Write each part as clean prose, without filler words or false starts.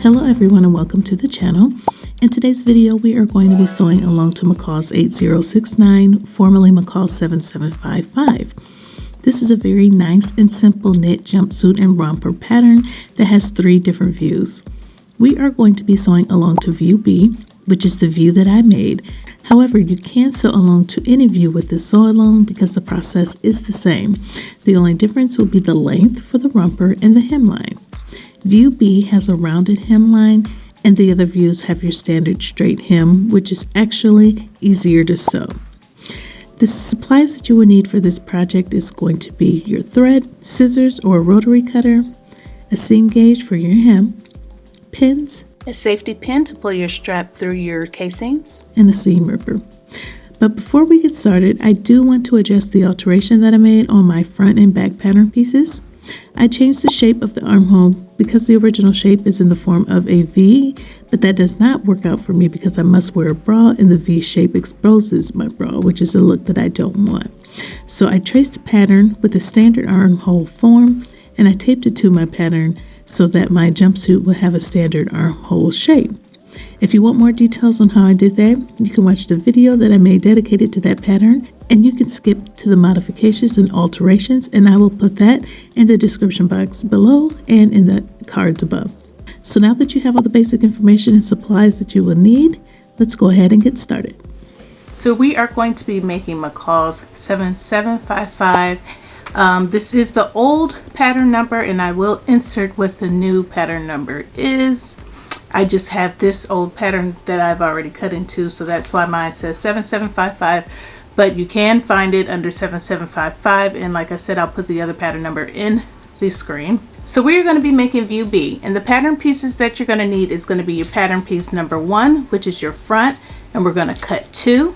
Hello everyone and welcome to the channel. In today's video we are going to be sewing along to Mccall'S 8069, formerly Mccall'S 7755. This is a very nice and simple knit jumpsuit and romper pattern that has 3 different views. We are going to be sewing along to view B, which is the view that I made. However, you can sew along to any view with this sew along because the process is the same. The only difference will be the length for the romper and the hemline. View B has a rounded hemline and the other views have your standard straight hem, which is actually easier to sew. The supplies that you will need for this project is going to be your thread, scissors or a rotary cutter, a seam gauge for your hem, pins, a safety pin to pull your strap through your casings, and a seam ripper. But before we get started, I do want to address the alteration that I made on my front and back pattern pieces. I changed the shape of the armhole because the original shape is in the form of a V, but that does not work out for me because I must wear a bra and the V shape exposes my bra, which is a look that I don't want. So I traced a pattern with a standard armhole form and I taped it to my pattern so that my jumpsuit will have a standard armhole shape. If you want more details on how I did that, you can watch the video that I made dedicated to that pattern, and you can skip to the modifications and alterations, and I will put that in the description box below and in the cards above. So now that you have all the basic information and supplies that you will need, let's go ahead and get started. So we are going to be making Mccall'S 7755. This is the old pattern number, and I will insert what the new pattern number is. I just have this old pattern that I've already cut into, so that's why mine says 7755, but you can find it under 7755, and like I said, I'll put the other pattern number in the screen. So we're going to be making view B, and the pattern pieces that you're going to need is going to be your pattern piece number 1, which is your front, and we're going to cut 2.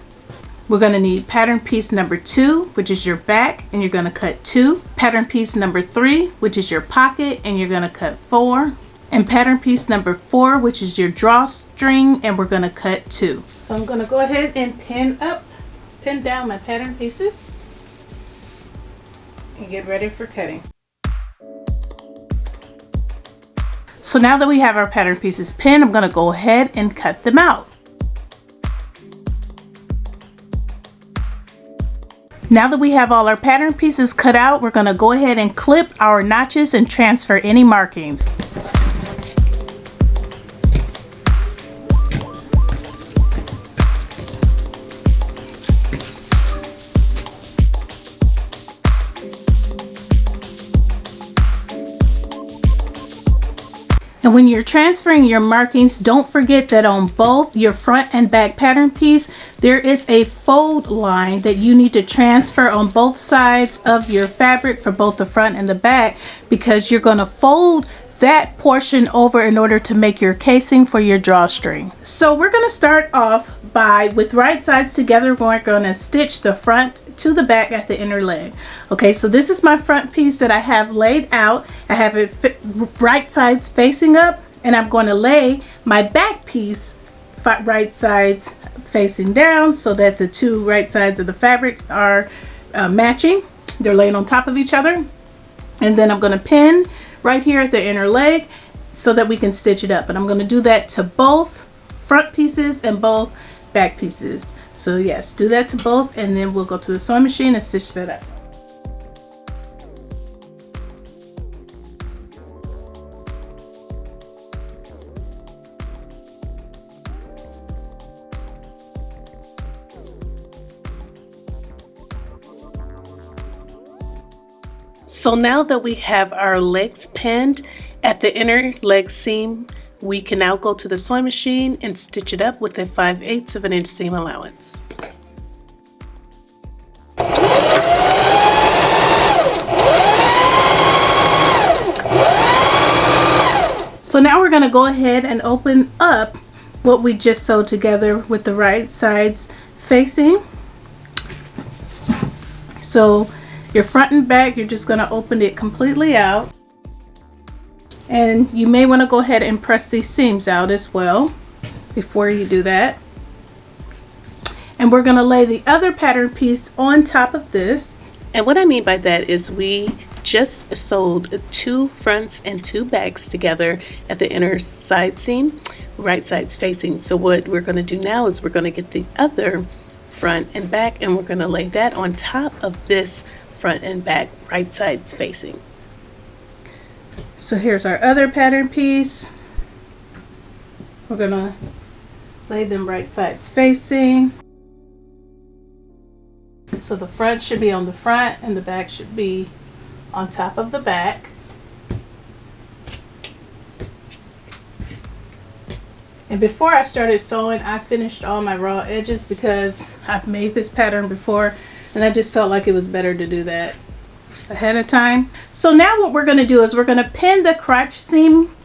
We're going to need pattern piece number 2, which is your back, and you're going to cut 2. Pattern piece number 3, which is your pocket, and you're going to cut 4. And pattern piece number 4, which is your drawstring, and we're going to cut 2. So I'm going to go ahead and pin down my pattern pieces and get ready for cutting. So now that we have our pattern pieces pinned, I'm going to go ahead and cut them out. Now that we have all our pattern pieces cut out, we're going to go ahead and clip our notches and transfer any markings. And when you're transferring your markings, don't forget that on both your front and back pattern piece, there is a fold line that you need to transfer on both sides of your fabric for both the front and the back, because you're going to fold that portion over in order to make your casing for your drawstring. So we're going to start off with right sides together. We're going to stitch the front to the back at the inner leg. Okay, so this is my front piece that I have laid out. I have it right sides facing up, and I'm going to lay my back piece right sides facing down so that the 2 right sides of the fabric are matching. They're laying on top of each other, and then I'm going to pin right here at the inner leg so that we can stitch it up. And I'm going to do that to both front pieces and both back pieces. So yes, do that to both, and then we'll go to the sewing machine and stitch that up. So now that we have our legs pinned at the inner leg seam, we can now go to the sewing machine and stitch it up with a 5/8 of an inch seam allowance. So now we're going to go ahead and open up what we just sewed together with the right sides facing. So your front and back, you're just going to open it completely out. And you may want to go ahead and press these seams out as well before you do that. And we're going to lay the other pattern piece on top of this. And what I mean by that is we just sewed 2 fronts and 2 backs together at the inner side seam, right sides facing. So what we're going to do now is we're going to get the other front and back, and we're going to lay that on top of this front and back, right sides facing. So here's our other pattern piece. We're going to lay them right sides facing. So the front should be on the front and the back should be on top of the back. And before I started sewing, I finished all my raw edges because I've made this pattern before and I just felt like it was better to do that ahead of time. So now what we're going to do is we're going to pin the crotch seam,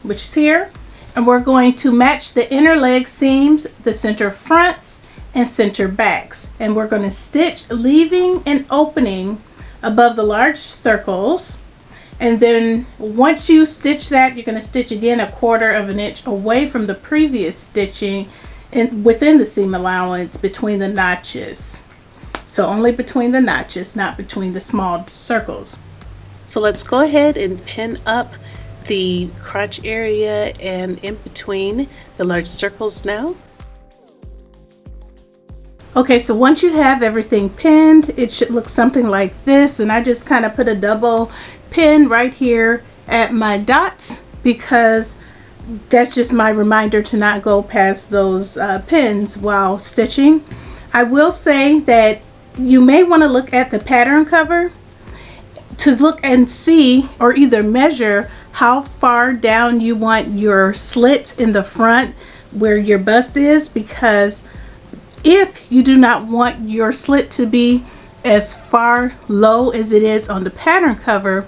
which is here, and we're going to match the inner leg seams, the center fronts and center backs, and we're going to stitch, leaving an opening above the large circles. And then once you stitch that, you're going to stitch again 1/4 of an inch away from the previous stitching and within the seam allowance between the notches. So only between the notches, not between the small circles. So let's go ahead and pin up the crotch area and in between the large circles now. Okay, so once you have everything pinned, it should look something like this, and I just kind of put a double pin right here at my dots because that's just my reminder to not go past those pins while stitching. I will say that you may want to look at the pattern cover to look and see, or either measure how far down you want your slit in the front where your bust is, because if you do not want your slit to be as far low as it is on the pattern cover,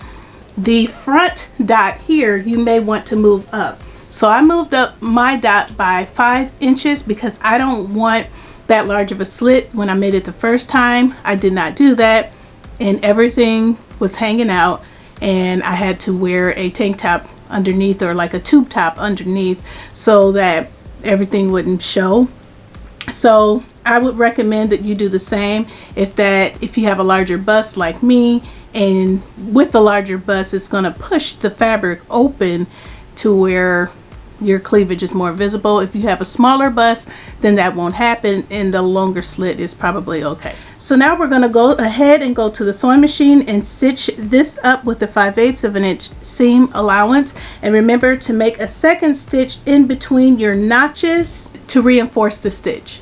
the front dot here you may want to move up. So I moved up my dot by 5 inches because I don't want that large of a slit. When I made it the first time, I did not do that and everything was hanging out, and I had to wear a tank top underneath, or like a tube top underneath, so that everything wouldn't show. So I would recommend that you do the same if you have a larger bust like me, and with the larger bust it's going to push the fabric open to where your cleavage is more visible. If you have a smaller bust, then that won't happen, and the longer slit is probably okay. So now we're going to go ahead and go to the sewing machine and stitch this up with the 5/8 of an inch seam allowance, and remember to make a second stitch in between your notches to reinforce the stitch.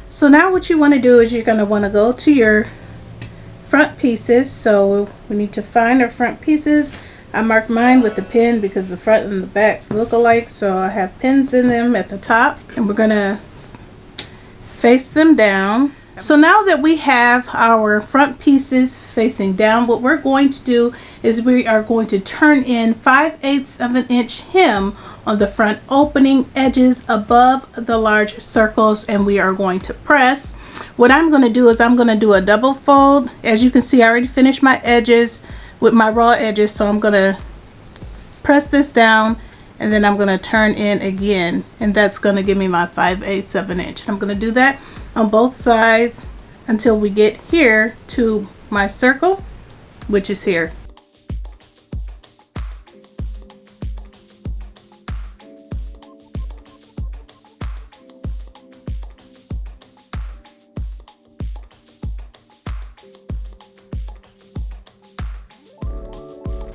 So now what you want to do is you're going to want to go to your front pieces. So we need to find our front pieces. I marked mine with a pin because the front and the backs look alike, so I have pins in them at the top, and we're going to face them down. So now that we have our front pieces facing down, what we're going to do is we are going to turn in 5/8 of an inch hem on the front opening edges above the large circles, and we are going to press. What I'm going to do is I'm going to do a double fold. As you can see, I already finished my edges with my raw edges, so I'm going to press this down and then I'm going to turn in again, and that's going to give me my 5/8 of an inch. I'm going to do that on both sides until we get here to my circle, which is here.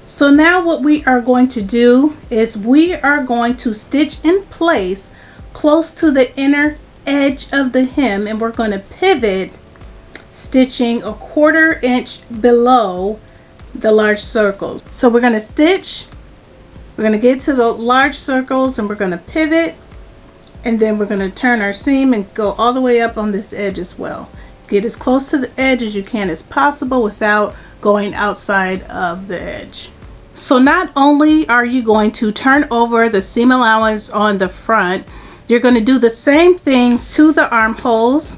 So now what we are going to do is we are going to stitch in place close to the inner edge of the hem, and we're going to pivot, stitching 1/4 inch below the large circles. So we're going to stitch, we're going to get to the large circles, and we're going to pivot, and then we're going to turn our seam and go all the way up on this edge as well. Get as close to the edge as you can as possible without going outside of the edge. So not only are you going to turn over the seam allowance on the front, You're going to do the same thing to the armholes.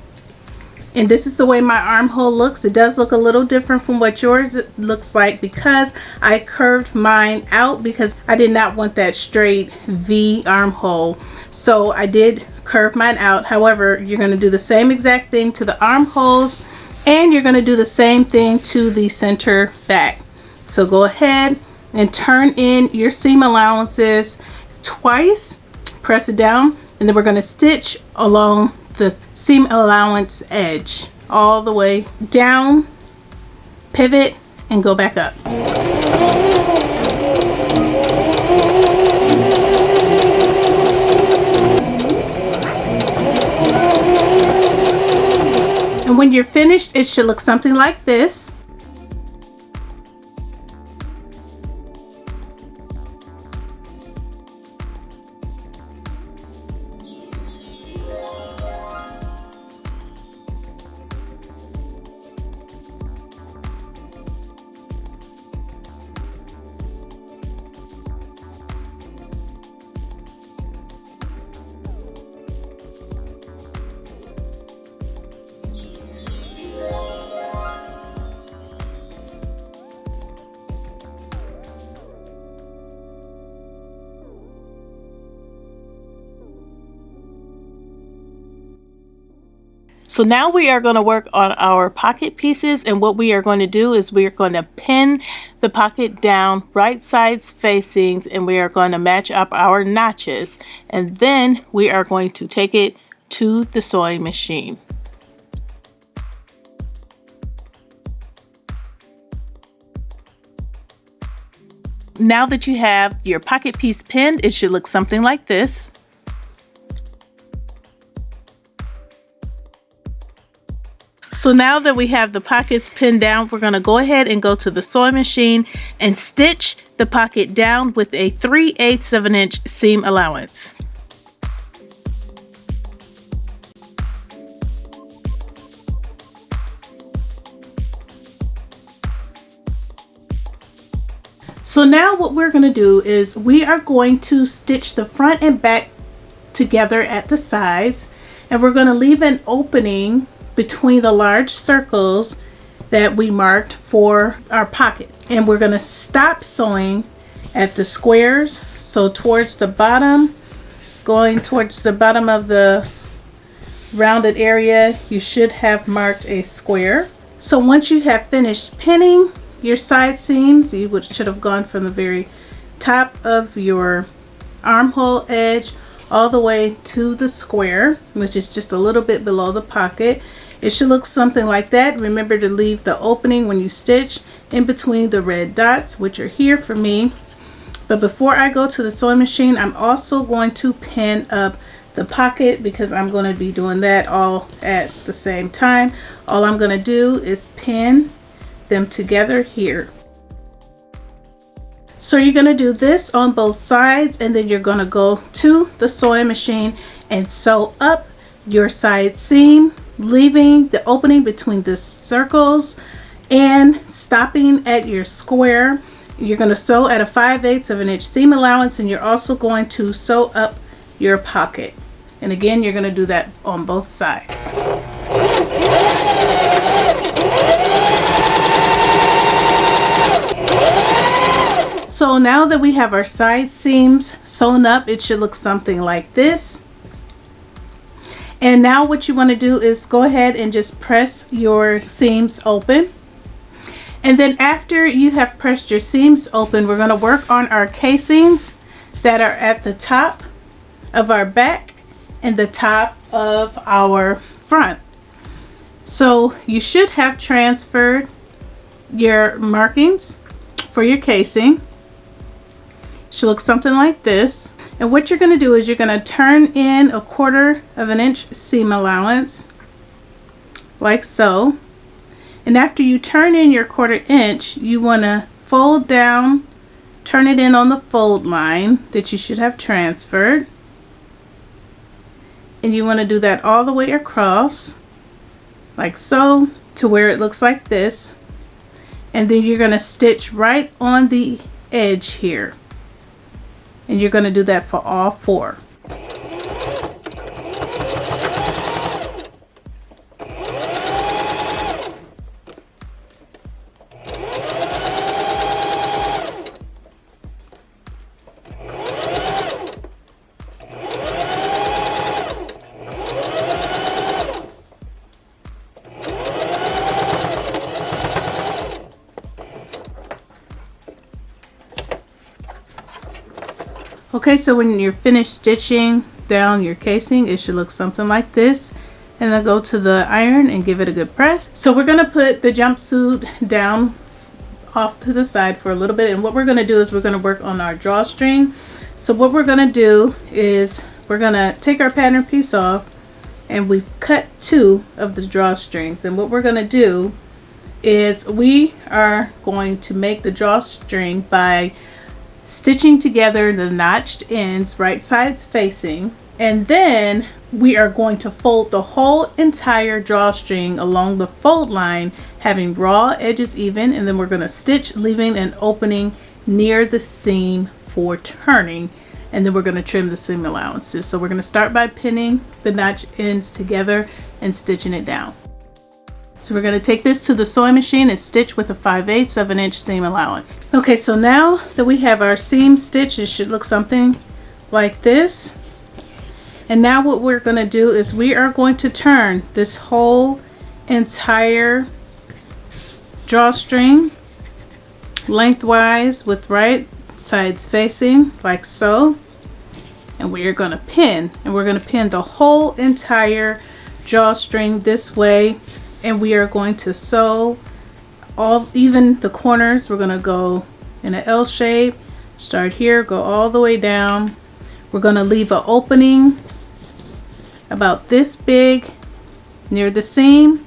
And this is the way my armhole looks. It does look a little different from what yours looks like because I curved mine out because I did not want that straight V armhole. So I did curve mine out. However, you're going to do the same exact thing to the armholes, and you're going to do the same thing to the center back. So go ahead and turn in your seam allowances twice, press it down, and then we're going to stitch along the seam allowance edge all the way down, pivot, and go back up. And when you're finished, it should look something like this. So now we are going to work on our pocket pieces, and what we are going to do is we are going to pin the pocket down right sides facings, and we are going to match up our notches, and then we are going to take it to the sewing machine. Now that you have your pocket piece pinned, it should look something like this. So now that we have the pockets pinned down, we're going to go ahead and go to the sewing machine and stitch the pocket down with a 3/8 of an inch seam allowance. So now what we're going to do is we are going to stitch the front and back together at the sides, and we're going to leave an opening between the large circles that we marked for our pocket, and we're going to stop sewing at the squares. So towards the bottom, going towards the bottom of the rounded area, you should have marked a square. So once you have finished pinning your side seams, you should have gone from the very top of your armhole edge all the way to the square, which is just a little bit below the pocket. It should look something like that. Remember to leave the opening when you stitch in between the red dots, which are here for me. But before I go to the sewing machine, I'm also going to pin up the pocket because I'm going to be doing that all at the same time. All I'm going to do is pin them together here. So you're going to do this on both sides, and then you're going to go to the sewing machine and sew up your side seam, leaving the opening between the circles and stopping at your square. You're going to sew at a 5/8 of an inch seam allowance, and you're also going to sew up your pocket. And again, you're going to do that on both sides. So now that we have our side seams sewn up, it should look something like this. And now what you want to do is go ahead and just press your seams open. And then after you have pressed your seams open, we're going to work on our casings that are at the top of our back and the top of our front. So you should have transferred your markings for your casing. It should look something like this. And what you're going to do is you're going to turn in a 1/4 of an inch seam allowance like so. And after you turn in your 1/4 inch, you want to fold down, turn it in on the fold line that you should have transferred. And you want to do that all the way across like so to where it looks like this. And then you're going to stitch right on the edge here. And you're going to do that for all 4. Okay, so when you're finished stitching down your casing, it should look something like this. And then go to the iron and give it a good press. So we're gonna put the jumpsuit down off to the side for a little bit, and what we're gonna do is we're gonna work on our drawstring. So what we're gonna do is we're gonna take our pattern piece off, and we've cut 2 of the drawstrings, and what we're gonna do is we are going to make the drawstring by stitching together the notched ends, right sides facing, and then we are going to fold the whole entire drawstring along the fold line, having raw edges even, and then we're going to stitch, leaving an opening near the seam for turning, and then we're going to trim the seam allowances. So we're going to start by pinning the notch ends together and stitching it down. So we're going to take this to the sewing machine and stitch with a 5/8 of an inch seam allowance. Okay, so now that we have our seam stitched, it should look something like this. And now what we're going to do is we are going to turn this whole entire drawstring lengthwise with right sides facing, like so. And we are going to pin, and we're going to pin the whole entire drawstring this way, and we are going to sew even the corners. We're going to go in an L shape, start here, go all the way down. We're going to leave an opening about this big near the seam,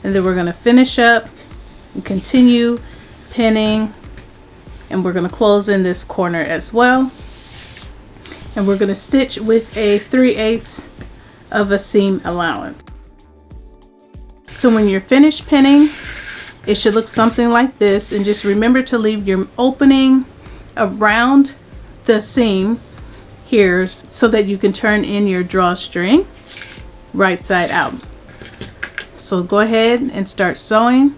and then we're going to finish up and continue pinning, and we're going to close in this corner as well, and we're going to stitch with a 3/8 of a seam allowance. So when you're finished pinning, it should look something like this, and just remember to leave your opening around the seam here so that you can turn in your drawstring right side out. So go ahead and start sewing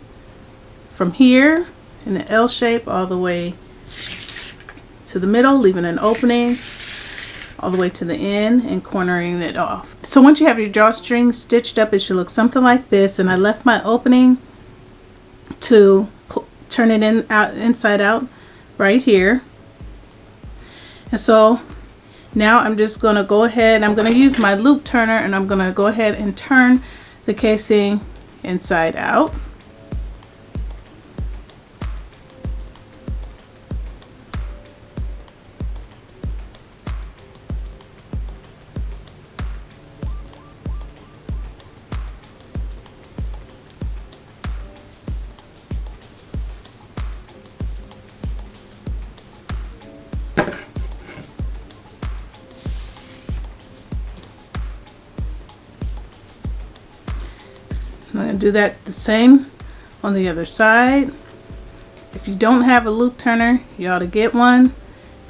from here in an L shape all the way to the middle, leaving an opening all the way to the end and cornering it off. So once you have your drawstring stitched up, it should look something like this, and I left my opening to turn it inside out right here. And so now I'm just going to go ahead, I'm going to use my loop turner, and I'm going to go ahead and turn the casing inside out. I'm going to do that the same on the other side. If you don't have a loop turner, you ought to get one.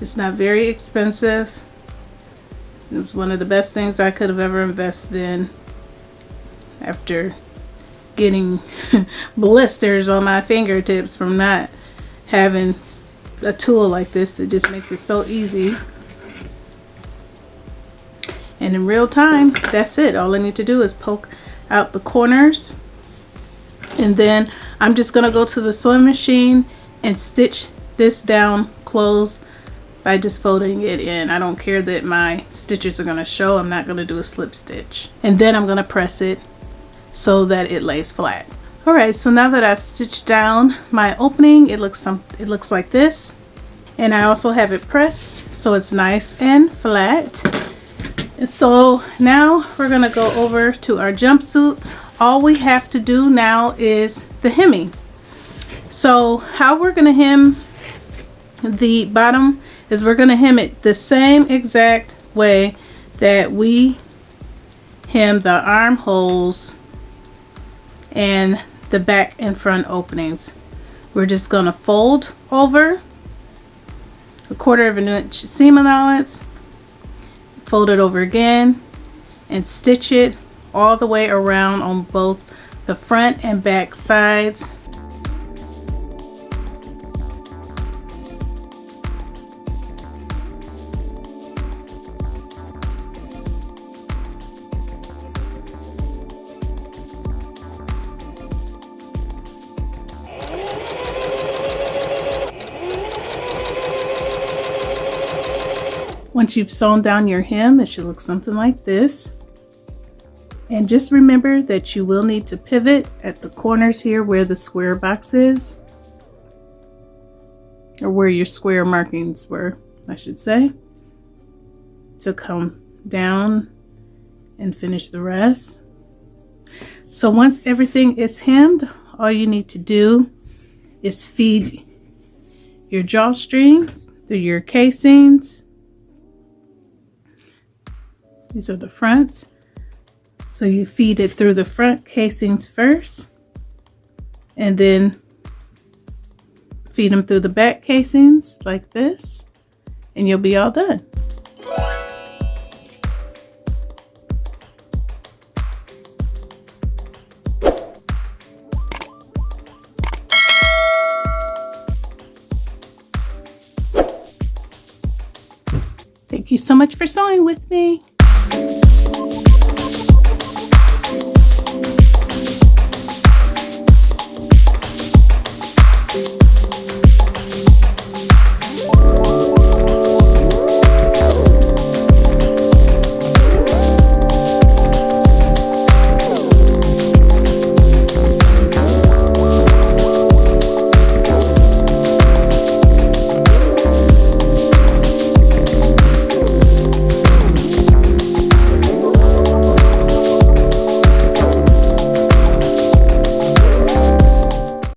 It's not very expensive. It was one of the best things I could have ever invested in after getting blisters on my fingertips from not having a tool like this that just makes it so easy. And in real time, that's it. All I need to do is poke out the corners, and then I'm just going to go to the sewing machine and stitch this down closed by just folding it in. I don't care that my stitches are going to show. I'm not going to do a slip stitch, and then I'm going to press it so that it lays flat. Alright, so now that I've stitched down my opening, it looks like this, and I also have it pressed so it's nice and flat. So now we're going to go over to our jumpsuit. All we have to do now is the hemming. So how we're going to hem the bottom is we're going to hem it the same exact way that we hem the armholes and the back and front openings. We're just going to fold over a 1/4 of an inch seam allowance, fold it over again, and stitch it all the way around on both the front and back sides. Once you've sewn down your hem, it should look something like this. And just remember that you will need to pivot at the corners here where the square box is, or where your square markings were, I should say, to come down and finish the rest. So once everything is hemmed, all you need to do is feed your drawstrings through your casings. These are the fronts. So you feed it through the front casings first, and then feed them through the back casings like this, and you'll be all done. Thank you so much for sewing with me.